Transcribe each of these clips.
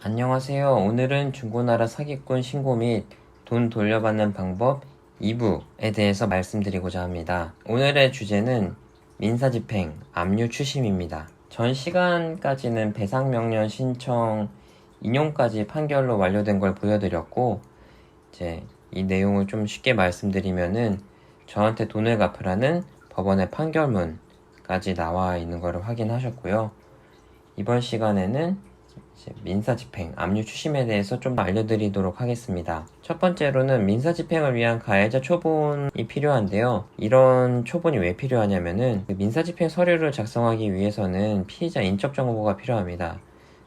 안녕하세요. 오늘은 중고나라 사기꾼 신고 및 돈 돌려받는 방법 2부에 대해서 말씀드리고자 합니다. 오늘의 주제는 민사집행, 압류 추심입니다. 전 시간까지는 배상명령 신청 인용까지 판결로 완료된 걸 보여드렸고, 이제 이 내용을 좀 쉽게 말씀드리면은 저한테 돈을 갚으라는 법원의 판결문까지 나와 있는 것을 확인하셨고요. 이번 시간에는 민사집행, 압류 추심에 대해서 좀 알려드리도록 하겠습니다. 첫 번째로는 민사집행을 위한 가해자 초본이 필요한데요. 이런 초본이 왜 필요하냐면은 민사집행 서류를 작성하기 위해서는 피의자 인적정보가 필요합니다.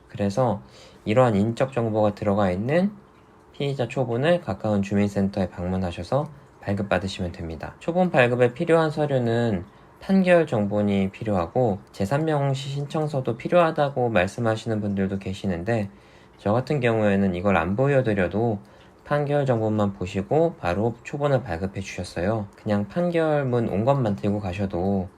그래서 이러한 인적정보가 들어가 있는 피의자 초본을 가까운 주민센터에 방문하셔서 발급받으시면 됩니다. 초본 발급에 필요한 서류는 판결 정본이 필요하고 재산명시 신청서도 필요하다고 말씀하시는 분들도 계시는데, 저 같은 경우에는 이걸 안 보여드려도 판결 정본만 보시고 바로 초본을 발급해 주셨어요. 그냥 판결문 온 것만 들고 가셔도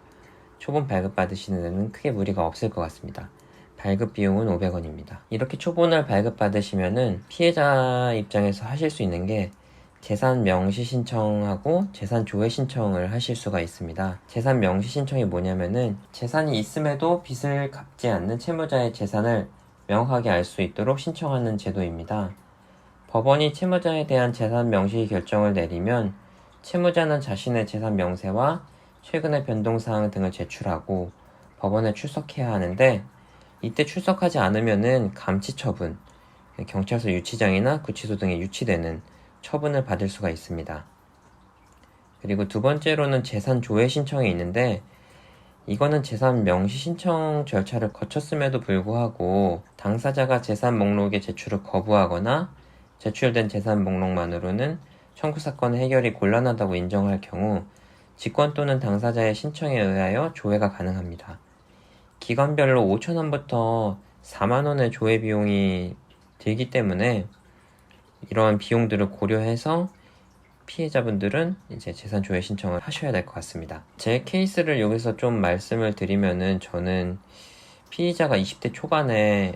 초본 발급 받으시는 데는 크게 무리가 없을 것 같습니다. 발급 비용은 500원입니다. 이렇게 초본을 발급받으시면은 피해자 입장에서 하실 수 있는 게 재산 명시 신청하고 재산 조회 신청을 하실 수가 있습니다. 재산 명시 신청이 뭐냐면은 재산이 있음에도 빚을 갚지 않는 채무자의 재산을 명확하게 알 수 있도록 신청하는 제도입니다. 법원이 채무자에 대한 재산 명시 결정을 내리면 채무자는 자신의 재산 명세와 최근의 변동사항 등을 제출하고 법원에 출석해야 하는데, 이때 출석하지 않으면은 감치처분, 경찰서 유치장이나 구치소 등에 유치되는 처분을 받을 수가 있습니다. 그리고 두 번째로는 재산 조회 신청이 있는데, 이거는 재산 명시 신청 절차를 거쳤음에도 불구하고 당사자가 재산 목록의 제출을 거부하거나 제출된 재산 목록만으로는 청구 사건 해결이 곤란하다고 인정할 경우 직권 또는 당사자의 신청에 의하여 조회가 가능합니다. 기관별로 5,000원부터 4만원의 조회 비용이 들기 때문에 이러한 비용들을 고려해서 피해자분들은 이제 재산 조회 신청을 하셔야 될 것 같습니다. 제 케이스를 여기서 좀 말씀을 드리면은, 저는 피의자가 20대 초반에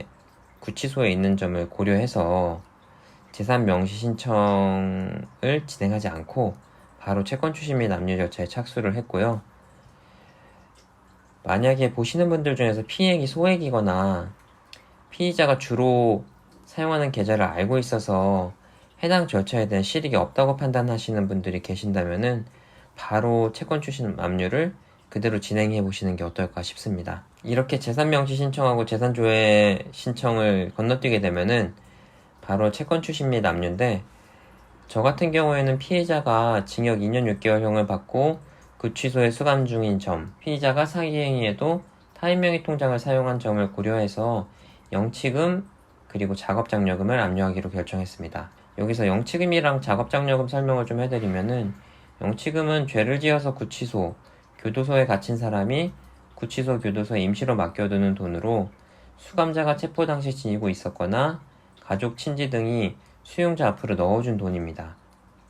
구치소에 있는 점을 고려해서 재산 명시 신청을 진행하지 않고 바로 채권 추심 및 압류 절차에 착수를 했고요. 만약에 보시는 분들 중에서 피해액이 소액이거나 피의자가 주로 사용하는 계좌를 알고 있어서 해당 절차에 대한 실익이 없다고 판단하시는 분들이 계신다면은 바로 채권 추심 압류를 그대로 진행해 보시는 게 어떨까 싶습니다. 이렇게 재산 명시 신청하고 재산 조회 신청을 건너뛰게 되면은 바로 채권 추심 및 압류인데, 저 같은 경우에는 피해자가 징역 2년 6개월형을 받고 구치소에 수감 중인 점, 피의자가 사기행위에도 타인명의 통장을 사용한 점을 고려해서 영치금 그리고 작업장려금을 압류하기로 결정했습니다. 여기서 영치금이랑 작업장려금 설명을 좀 해드리면은, 영치금은 죄를 지어서 구치소, 교도소에 갇힌 사람이 구치소, 교도소에 임시로 맡겨두는 돈으로 수감자가 체포 당시 지니고 있었거나 가족, 친지 등이 수용자 앞으로 넣어준 돈입니다.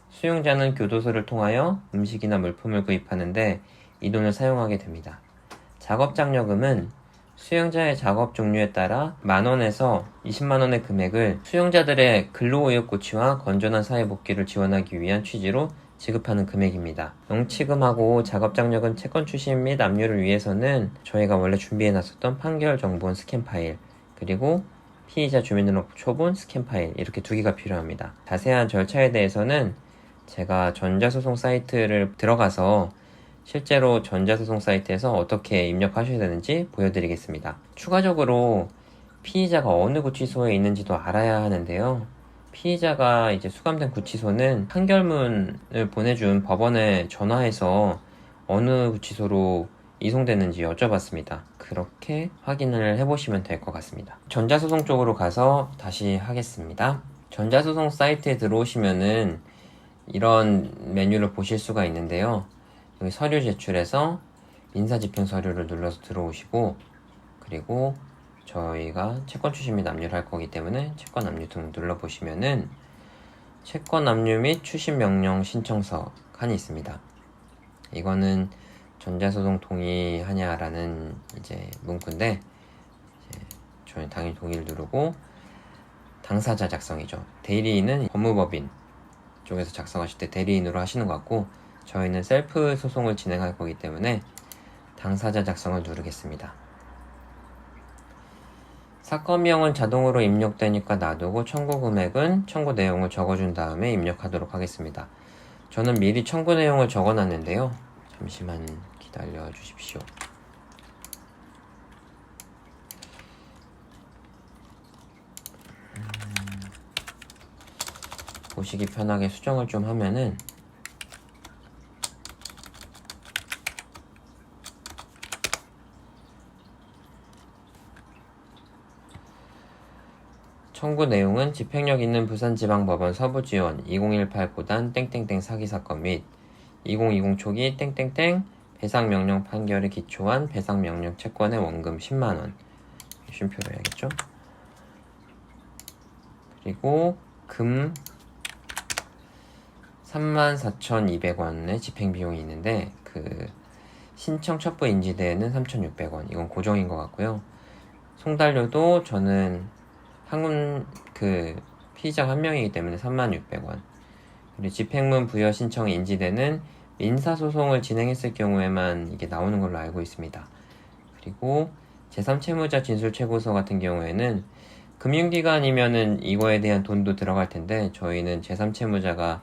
수용자는 교도소를 통하여 음식이나 물품을 구입하는데 이 돈을 사용하게 됩니다. 작업장려금은 수용자의 작업 종류에 따라 만원에서 20만원의 금액을 수용자들의 근로의욕고취와 건전한 사회복귀를 지원하기 위한 취지로 지급하는 금액입니다. 영치금하고 작업장려금 채권 추심 및 압류를 위해서는 저희가 원래 준비해놨었던 판결 정본 스캔 파일, 그리고 피의자 주민등록 초본 스캔 파일, 이렇게 두 개가 필요합니다. 자세한 절차에 대해서는 제가 전자소송 사이트를 들어가서 실제로 전자소송 사이트에서 어떻게 입력하셔야 되는지 보여드리겠습니다. 추가적으로 피의자가 어느 구치소에 있는지도 알아야 하는데요. 피의자가 이제 수감된 구치소는 판결문을 보내준 법원에 전화해서 어느 구치소로 이송됐는지 여쭤봤습니다. 그렇게 확인을 해보시면 될 것 같습니다. 전자소송 쪽으로 가서 다시 하겠습니다. 전자소송 사이트에 들어오시면은 이런 메뉴를 보실 수가 있는데요. 여기 서류 제출에서 민사집행 서류를 눌러서 들어오시고, 그리고 저희가 채권 추심 및 압류를 할 거기 때문에 채권 압류 등 눌러보시면은 채권 압류 및 추심 명령 신청서 칸이 있습니다. 이거는 전자소송 동의하냐라는 이제 문구인데, 저희 당연히 동의를 누르고 당사자 작성이죠. 대리인은 법무법인 쪽에서 작성하실 때 대리인으로 하시는 것 같고, 저희는 셀프 소송을 진행할 거기 때문에 당사자 작성을 누르겠습니다. 사건명은 자동으로 입력되니까 놔두고 청구 금액은 청구 내용을 적어준 다음에 입력하도록 하겠습니다. 저는 미리 청구 내용을 적어놨는데요. 잠시만 기다려 주십시오. 보시기 편하게 수정을 좀 하면은 청구 내용은 집행력 있는 부산지방법원 서부지원 2018 고단 땡땡땡 사기사건 및 2020 초기 땡땡땡 배상명령 판결에 기초한 배상명령 채권의 원금 10만원 쉼표를 해야겠죠. 그리고 금 34,200원의 집행비용이 있는데 그 신청 첩부 인지대에는 3,600원, 이건 고정인 것 같고요. 송달료도 저는 피의자가 한 명이기 때문에 36,600원. 그리고 집행문 부여 신청 인지대는 민사소송을 진행했을 경우에만 이게 나오는 걸로 알고 있습니다. 그리고 제3채무자 진술최고서 같은 경우에는 금융기관이면은 이거에 대한 돈도 들어갈 텐데, 저희는 제3채무자가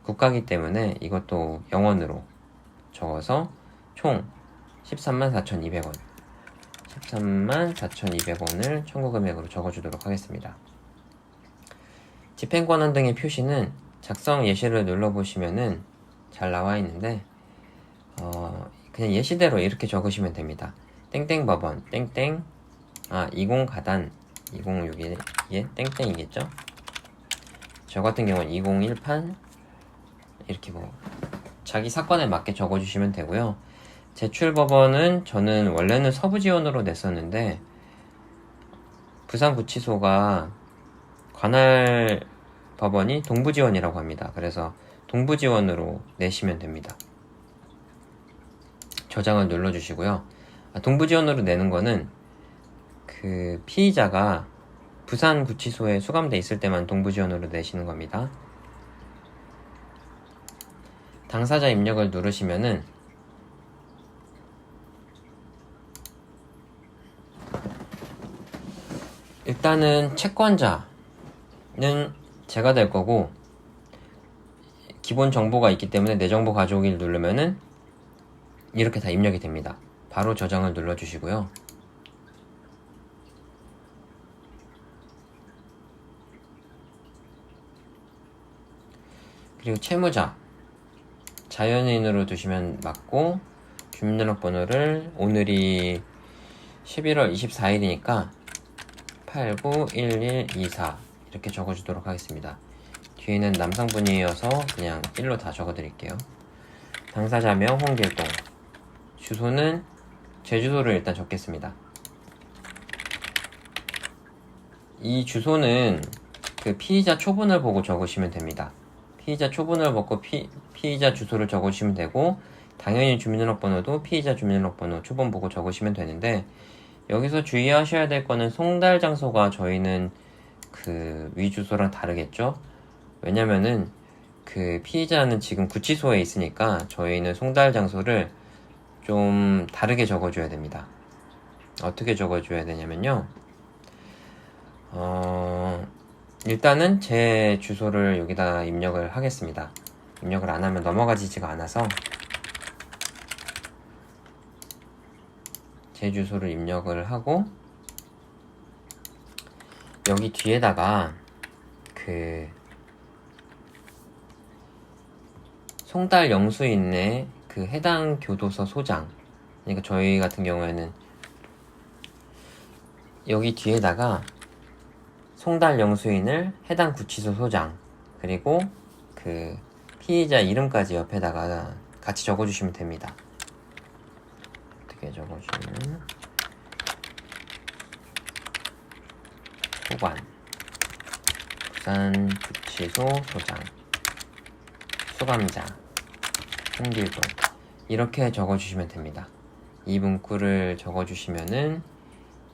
국가기 때문에 이것도 영원으로 적어서 총 134,200원 134,200원을 청구금액으로 적어주도록 하겠습니다. 집행권한 등의 표시는 작성 예시를 눌러보시면은 잘 나와 있는데 그냥 예시대로 이렇게 적으시면 됩니다. 땡땡법원 땡땡 20 가단 20 여기에 땡땡이겠죠? 저 같은 경우는 2018 이렇게 뭐 자기 사건에 맞게 적어주시면 되고요. 제출법원은 저는 원래는 서부지원으로 냈었는데 부산구치소가 관할 법원이 동부지원이라고 합니다. 그래서 동부지원으로 내시면 됩니다. 저장을 눌러주시고요. 동부지원으로 내는 거는 그 피의자가 부산구치소에 수감돼 있을 때만 동부지원으로 내시는 겁니다. 당사자 입력을 누르시면은 일단은 채권자는 제가 될 거고, 기본 정보가 있기 때문에 내 정보 가져오기를 누르면은 이렇게 다 입력이 됩니다. 바로 저장을 눌러주시고요. 그리고 채무자 자연인으로 두시면 맞고, 주민등록번호를 오늘이 11월 24일이니까 891124 이렇게 적어주도록 하겠습니다. 뒤에는 남성분이어서 그냥 1로 다 적어드릴게요. 당사자명 홍길동, 주소는 제 주소를 일단 적겠습니다. 이 주소는 그 피의자 초본을 보고 적으시면 됩니다. 피의자 초본을 보고 피의자 주소를 적으시면 되고, 당연히 주민등록번호도 피의자 주민등록번호 초본 보고 적으시면 되는데, 여기서 주의하셔야 될 거는 송달 장소가 저희는 그 위주소랑 다르겠죠? 왜냐면은 그 피의자는 지금 구치소에 있으니까 저희는 송달 장소를 좀 다르게 적어줘야 됩니다. 어떻게 적어줘야 되냐면요. 일단은 제 주소를 여기다 입력을 하겠습니다. 입력을 안 하면 넘어가지지가 않아서 제 주소를 입력을 하고, 여기 뒤에다가 그 송달 영수인의 그 해당 교도소 소장, 그러니까 저희 같은 경우에는 여기 뒤에다가 송달 영수인을 해당 구치소 소장, 그리고 그 피의자 이름까지 옆에다가 같이 적어주시면 됩니다. 어떻게 적어주면 소관 부산구치소 소장 수감자 홍길동 이렇게 적어주시면 됩니다. 이 문구를 적어주시면은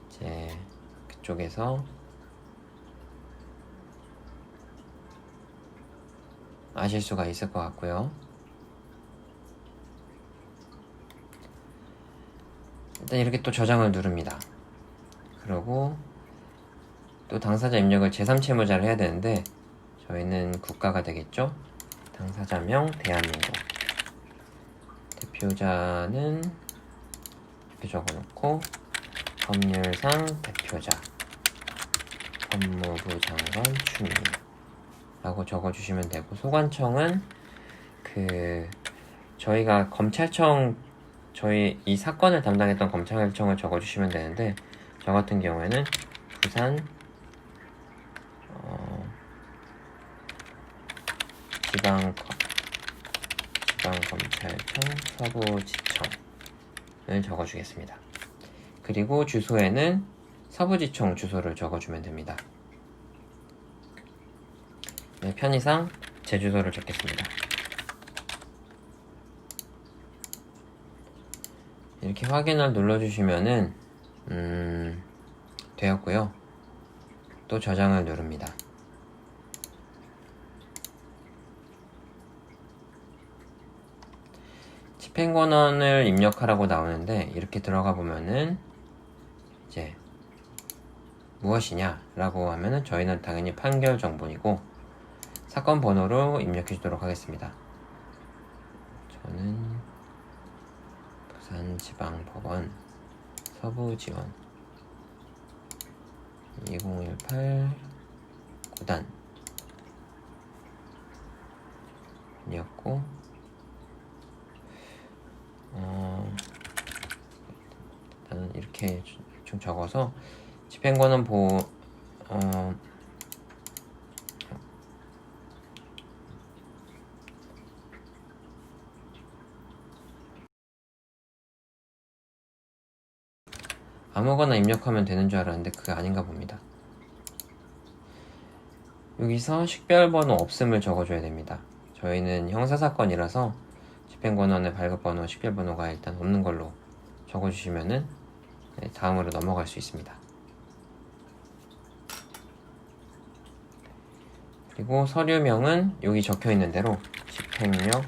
이제 그쪽에서 아실 수가 있을 것 같고요. 일단 이렇게 또 저장을 누릅니다. 그리고 또 당사자 입력을 제3채무자를 해야 되는데 저희는 국가가 되겠죠. 당사자명 대한민국, 대표자는 이렇게 적어놓고 법률상 대표자, 법무부 장관 추미 라고 적어주시면 되고, 소관청은 저희가 검찰청, 저희 이 사건을 담당했던 검찰청을 적어주시면 되는데, 저 같은 경우에는 부산 지방검찰청 서부지청을 적어주겠습니다. 그리고 주소에는 서부지청 주소를 적어주면 됩니다. 네, 편의상 제 주소를 적겠습니다. 이렇게 확인을 눌러주시면은 되었고요. 또 저장을 누릅니다. 집행권한을 입력하라고 나오는데, 이렇게 들어가 보면은 이제 무엇이냐 라고 하면은 저희는 당연히 판결 정보이고 사건 번호로 입력해 주도록 하겠습니다. 저는 부산지방법원 서부지원 2018 9단 이었고, 나는 이렇게 좀 적어서 집행권은 아무거나 입력하면 되는 줄 알았는데 그게 아닌가 봅니다. 여기서 식별번호 없음을 적어줘야 됩니다. 저희는 형사사건이라서 집행권한의 발급번호, 식별번호가 일단 없는 걸로 적어주시면은 다음으로 넘어갈 수 있습니다. 그리고 서류명은 여기 적혀있는 대로 집행력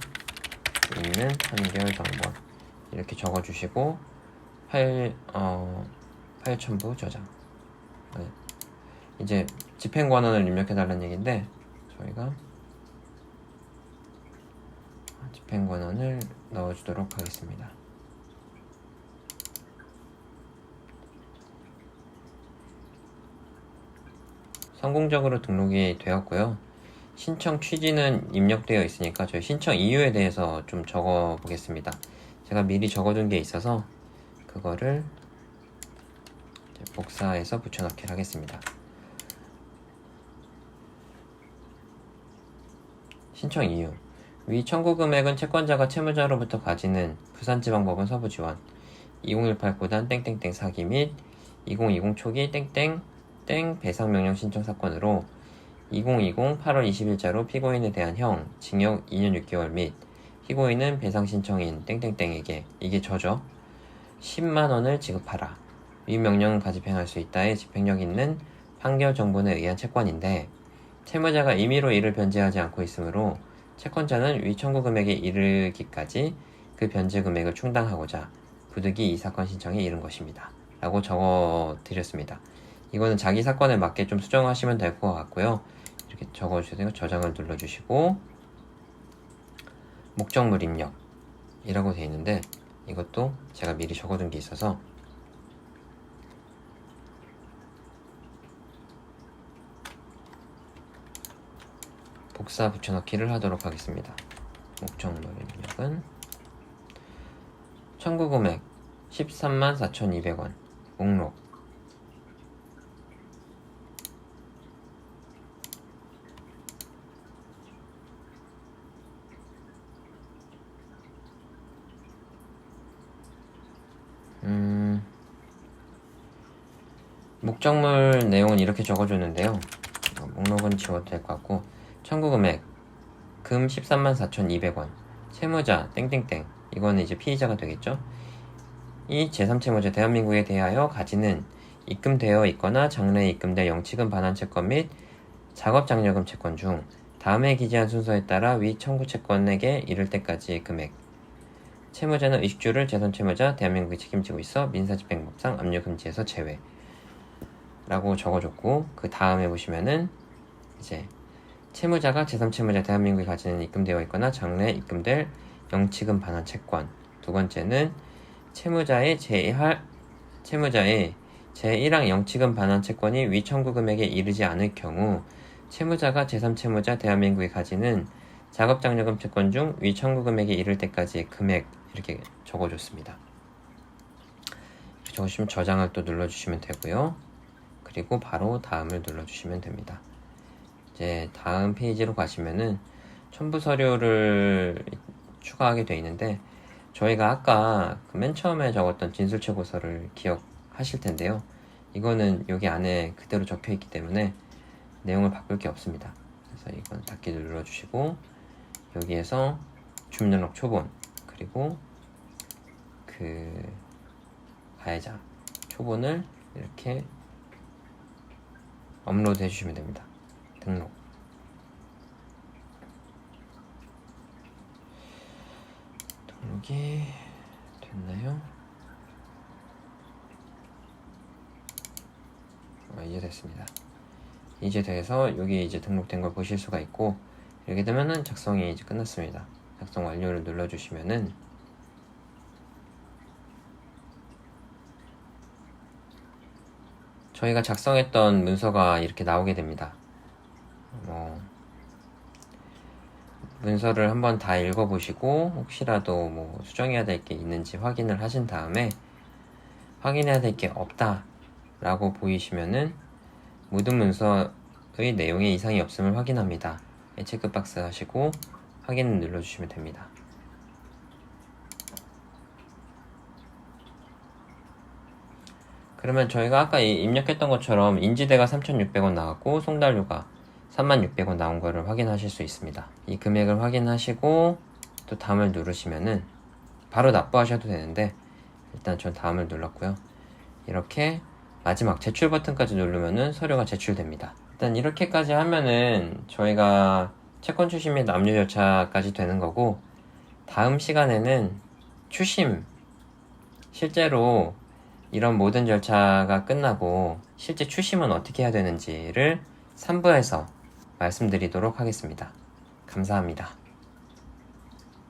있는 판결 정보 이렇게 적어주시고 파일 첨부 저장. 이제 집행권한을 입력해달라는 얘기인데, 저희가 집행권한을 넣어주도록 하겠습니다. 성공적으로 등록이 되었고요. 신청 취지는 입력되어 있으니까 저희 신청 이유에 대해서 좀 적어 보겠습니다. 제가 미리 적어둔 게 있어서 그거를 복사해서 붙여넣기를 하겠습니다. 신청 이유. 위 청구 금액은 채권자가 채무자로부터 가지는 부산지방법원 서부지원 2018 9단 땡땡땡 사기 및 2020 초기 땡땡 땡 배상명령 신청 사건으로 2020 8월 20일자로 피고인에 대한 형 징역 2년 6개월 및 피고인은 배상 신청인 땡땡땡에게, 이게 저죠, 10만원을 지급하라. 위 명령은 가집행할 수 있다의 집행력 있는 판결 정본에 의한 채권인데, 채무자가 임의로 이를 변제하지 않고 있으므로 채권자는 위 청구 금액에 이르기까지 그 변제 금액을 충당하고자 부득이 이 사건 신청에 이른 것입니다. 라고 적어 드렸습니다. 이거는 자기 사건에 맞게 좀 수정하시면 될 것 같고요. 이렇게 적어주세요. 저장을 눌러주시고, 목적물 입력이라고 되어 있는데, 이것도 제가 미리 적어둔 게 있어서 복사 붙여넣기를 하도록 하겠습니다. 목적물 입력은 청구 금액 134,200원 목록 목적물 내용은 이렇게 적어줬는데요. 목록은 지워도 될 것 같고, 청구 금액 금 134,200원 채무자 땡땡땡, 이거는 이제 피의자가 되겠죠. 이 제3채무자 대한민국에 대하여 가지는 입금되어 있거나 장래에 입금될 영치금 반환 채권 및 작업장려금 채권 중 다음에 기재한 순서에 따라 위 청구 채권에게 이를 때까지의 금액. 채무자는 의식주를 재선 채무자 대한민국이 책임지고 있어 민사집행법상 압류 금지에서 제외. 라고 적어줬고, 그 다음에 보시면은 이제 채무자가 재선 채무자 대한민국이 가지는 입금되어 있거나 장래에 입금될 영치금 반환 채권. 두 번째는 채무자의 제1항 영치금 반환 채권이 위 청구 금액에 이르지 않을 경우 채무자가 제3 채무자 대한민국이 가지는 작업장려금 채권 중 위 청구 금액에 이를 때까지의 금액, 이렇게 적어줬습니다. 이렇게 적으시면 저장을 또 눌러주시면 되고요. 그리고 바로 다음을 눌러주시면 됩니다. 이제 다음 페이지로 가시면은 첨부 서류를 추가하게 되어 있는데, 저희가 아까 그 맨 처음에 적었던 진술체고서를 기억하실 텐데요. 이거는 여기 안에 그대로 적혀 있기 때문에 내용을 바꿀 게 없습니다. 그래서 이건 닫기를 눌러주시고, 여기에서 주민등록 초본, 그리고 그 가해자 초본을 이렇게 업로드 해주시면 됩니다. 등록. 등록이 됐나요? 이제 됐습니다. 이제 돼서 여기 이제 등록된 걸 보실 수가 있고, 이렇게 되면은 작성이 이제 끝났습니다. 작성 완료를 눌러주시면은 저희가 작성했던 문서가 이렇게 나오게 됩니다. 문서를 한번 다 읽어보시고 혹시라도 뭐 수정해야 될 게 있는지 확인을 하신 다음에, 확인해야 될 게 없다 라고 보이시면은 모든 문서의 내용에 이상이 없음을 확인합니다. 체크박스 하시고 확인을 눌러주시면 됩니다. 그러면 저희가 아까 입력했던 것처럼 인지대가 3,600원 나왔고 송달료가 36,000원 나온 거를 확인하실 수 있습니다. 이 금액을 확인하시고 또 다음을 누르시면은 바로 납부하셔도 되는데, 일단 전 다음을 눌렀고요. 이렇게 마지막 제출 버튼까지 누르면은 서류가 제출됩니다. 일단 이렇게까지 하면은 저희가 채권 추심 및 압류 절차까지 되는 거고, 다음 시간에는 추심, 실제로 이런 모든 절차가 끝나고 실제 추심은 어떻게 해야 되는지를 3부에서 말씀드리도록 하겠습니다. 감사합니다.